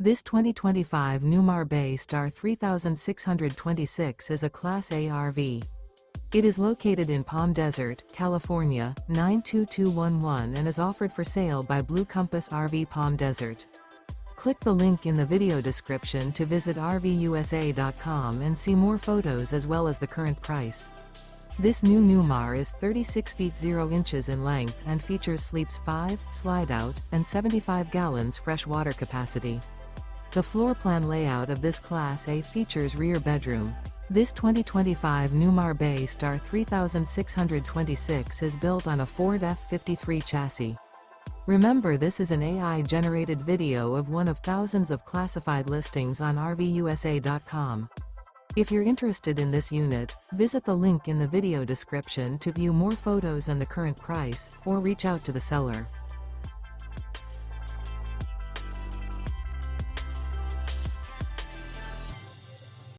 This 2025 Newmar Bay Star 3626 is a Class A RV. It is located in Palm Desert, California, 92211 and is offered for sale by Blue Compass RV Palm Desert. Click the link in the video description to visit RVUSA.com and see more photos as well as the current price. This new Newmar is 36 feet 0 inches in length and features sleeps 5, slide-out, and 75 gallons fresh water capacity. The floor plan layout of this Class A features rear bedroom. This 2025 Newmar Bay Star 3626 is built on a Ford F-53 chassis. Remember, this is an AI-generated video of one of thousands of classified listings on RVUSA.com. If you're interested in this unit, visit the link in the video description to view more photos and the current price, or reach out to the seller.